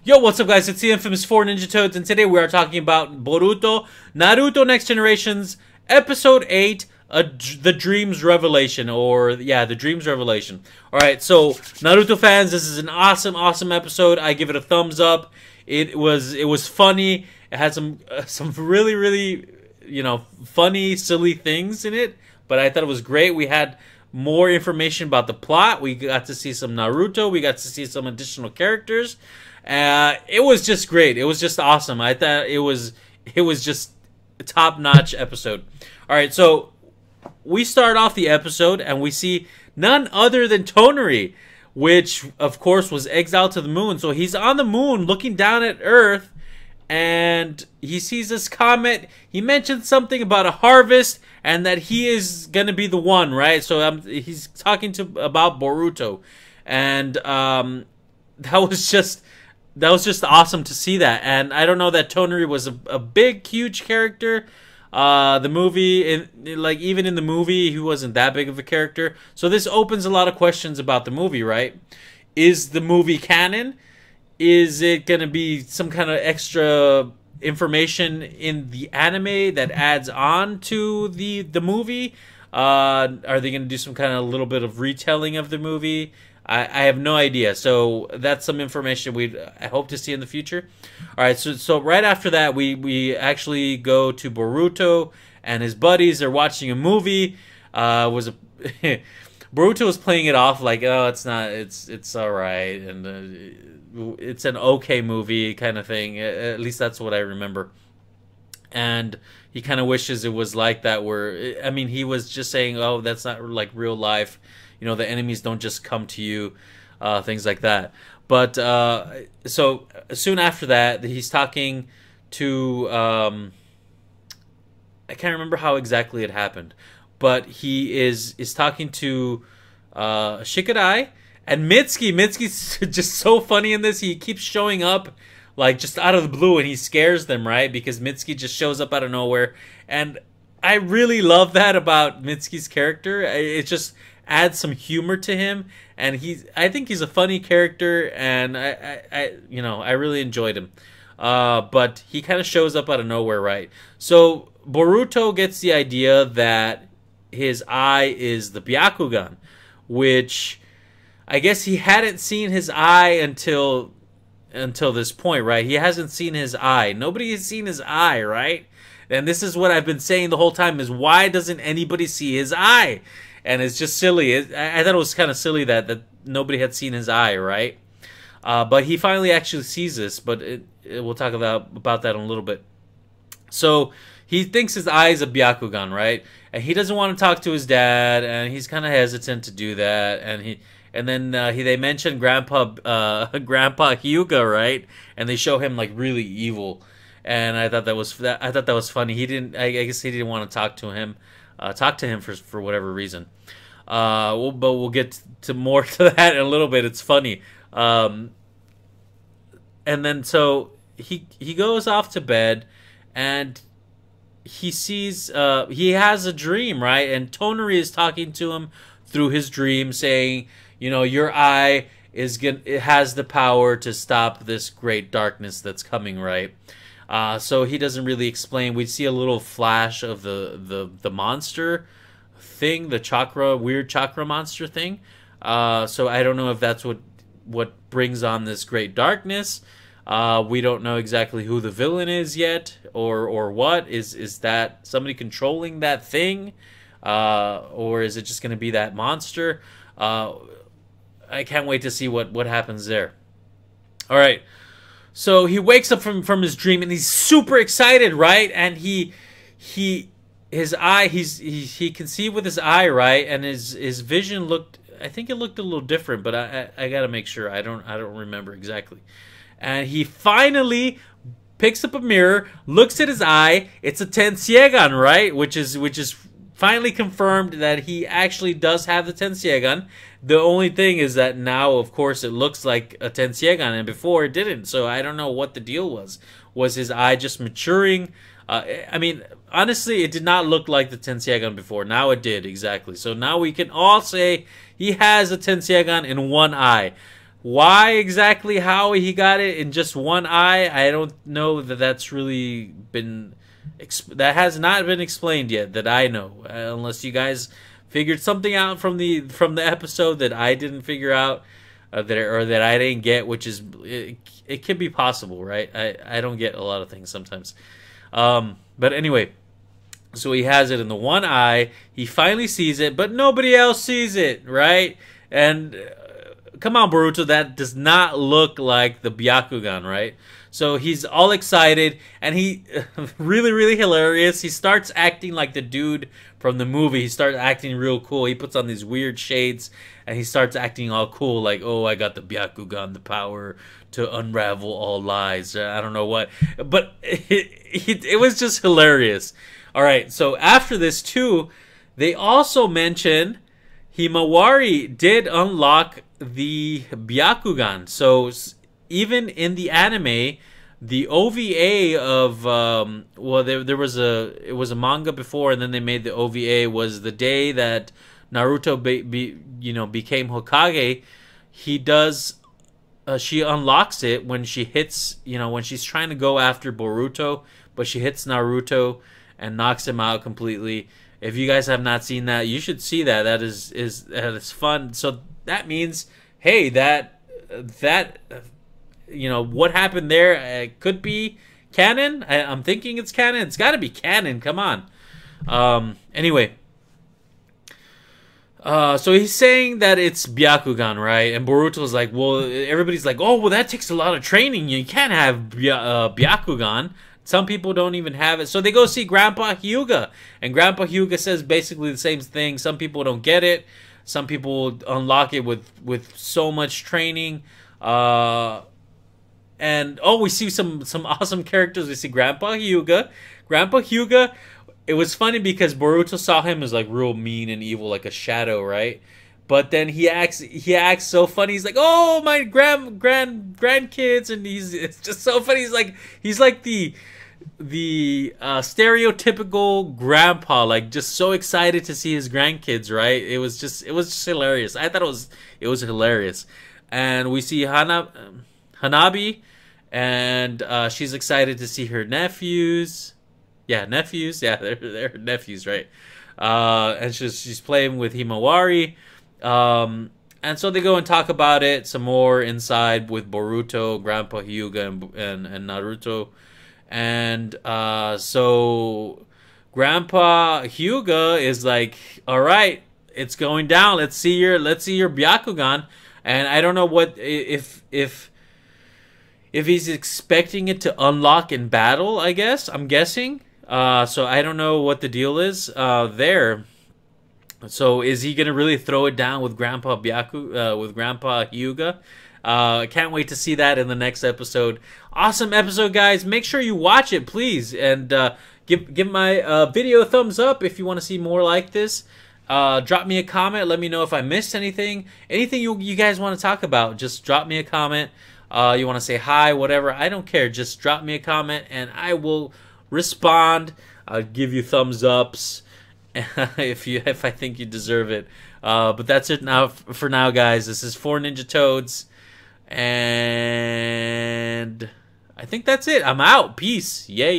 Yo, what's up guys, it's the infamous 4 Ninja Toads, and today we are talking about Boruto, Naruto Next Generations, Episode 8, The Dream's Revelation, The Dream's Revelation. Alright, so, Naruto fans, this is an awesome episode. I give it a thumbs up. It was funny. It had some really, funny, silly things in it, but I thought it was great. We had more information about the plot. We got to see some Naruto. We got to see some additional characters. It was just great. It was just awesome. I thought it was just a top-notch episode. All right, so we start off the episode and we see none other than Tonari, which of course was exiled to the moon. So he's on the moon looking down at Earth, and he sees this comet. He mentioned something about a harvest and that he is gonna be the one, right? So he's talking about Boruto, and that was just awesome to see that. And I don't know that Tonari was a big, huge character. The movie, even in the movie, he wasn't that big of a character. So this opens a lot of questions about the movie, right? Is the movie canon? Is it going to be some kind of extra information in the anime that adds on to the movie? Are they going to do some kind of little bit of retelling of the movie? I have no idea. So that's some information I hope to see in the future. All right, so right after that, we actually go to Boruto and his buddies. They're watching a movie. Boruto was playing it off like, oh, it's all right, and it's an okay movie kind of thing. At least that's what I remember. And he kind of wishes it was like that. He was just saying, oh, that's not like real life. The enemies don't just come to you, things like that. But so soon after that, he's talking to I can't remember how exactly it happened, but he is talking to Shikadai and Mitsuki. Mitsuki's just so funny in this. He keeps showing up like just out of the blue, and he scares them, right? Because Mitsuki just shows up out of nowhere, and I really love that about Mitsuki's character. It just adds some humor to him, and I think he's a funny character, and I really enjoyed him. But he kind of shows up out of nowhere, right? So Boruto gets the idea that his eye is the Byakugan, which I guess he hadn't seen his eye until this point, right? He hasn't seen his eye. Nobody has seen his eye, right? And this is what I've been saying the whole time, is why doesn't anybody see his eye? And it's just silly. I thought it was kind of silly that nobody had seen his eye, right? But he finally actually sees this, but we'll talk about that in a little bit. So he thinks his eye is a Byakugan, right? And he doesn't want to talk to his dad, and he's kind of hesitant to do that. And then they mention Grandpa Hyuga, right? And they show him like really evil. And I thought that was funny. I guess he didn't want to talk to him. For whatever reason. But we'll get to more to that in a little bit. It's funny. And then so he goes off to bed, and he sees he has a dream, right? And Tonari is talking to him through his dream, saying, your eye it has the power to stop this great darkness that's coming, right? So he doesn't really explain. We see a little flash of the monster thing, the weird chakra monster thing. So I don't know if that's what brings on this great darkness. We don't know exactly who the villain is yet, or what. Is that somebody controlling that thing? Or is it just going to be that monster? I can't wait to see what happens there. All right. So he wakes up from his dream, and he's super excited, right? And he can see with his eye, right? And his vision looked, I think it looked a little different, but I gotta make sure. I don't remember exactly. And he finally picks up a mirror, looks at his eye. It's a Tenseigan, right? Which is finally confirmed that he actually does have the Tenseigan. The only thing is that now, of course, it looks like a Tenseigan, and before it didn't. So I don't know what the deal was. Was his eye just maturing? Honestly, it did not look like the Tenseigan before. Now it did, exactly. So now we can all say he has a Tenseigan in one eye. Why exactly how he got it in just one eye, I don't know that that's really been that has not been explained yet that I know, unless you guys figured something out from the episode that I didn't figure out, that I didn't get, which is it can be possible, right? I don't get a lot of things sometimes. But anyway, so he has it in the one eye. He finally sees it, but nobody else sees it, right? And come on, Boruto, that does not look like the Byakugan, right? So he's all excited, and he really, really hilarious. He starts acting like the dude from the movie. He starts acting real cool. He puts on these weird shades, and he starts acting all cool, like, oh, I got the Byakugan, the power to unravel all lies. I don't know what, but it was just hilarious. All right, so after this too, they also mention Himawari did unlock the Byakugan. So even in the anime, the OVA of well, there was it was a manga before, and then they made the OVA. Was the day that Naruto became Hokage. He does. She unlocks it when she hits, when she's trying to go after Boruto, but she hits Naruto and knocks him out completely. If you guys have not seen that, you should see that. That is fun. So that means, hey, that what happened there could be canon. I'm thinking it's canon. It's got to be canon. Come on. Anyway. So he's saying that it's Byakugan, right? And Boruto's like, well, everybody's like, oh, well, that takes a lot of training. You can't have Byakugan. Some people don't even have it. So they go see Grandpa Hyuga. And Grandpa Hyuga says basically the same thing. Some people don't get it. Some people unlock it with so much training. And, oh, we see some awesome characters. We see Grandpa Hyuga. Grandpa Hyuga, it was funny because Boruto saw him as like real mean and evil, like a shadow, right? But then he acts so funny. He's like, "Oh, my grandkids," and it's just so funny. He's like the stereotypical grandpa, like just so excited to see his grandkids, right? It was just hilarious. I thought it was hilarious. And we see Hanabi, and she's excited to see her nephews. Yeah, nephews. Yeah, they're nephews, right? And she's playing with Himawari. And so they go and talk about it some more inside with Boruto, Grandpa Hyuga, and Naruto. And so Grandpa Hyuga is like, all right, it's going down. Let's see your Byakugan. And I don't know what if he's expecting it to unlock in battle, I guess. I'm guessing. So I don't know what the deal is there. So is he gonna really throw it down with Grandpa Hyuga? I can't wait to see that in the next episode. Awesome episode, guys. Make sure you watch it, please, and give my video a thumbs up if you want to see more like this. Drop me a comment. Let me know if I missed anything. Anything you guys want to talk about, just drop me a comment. You want to say hi, whatever. I don't care. Just drop me a comment, and I will respond. I'll give you thumbs ups if I think you deserve it. But that's it now for now, guys. This is 4 Ninja Toads, and I think that's it. I'm out. Peace. Yeah.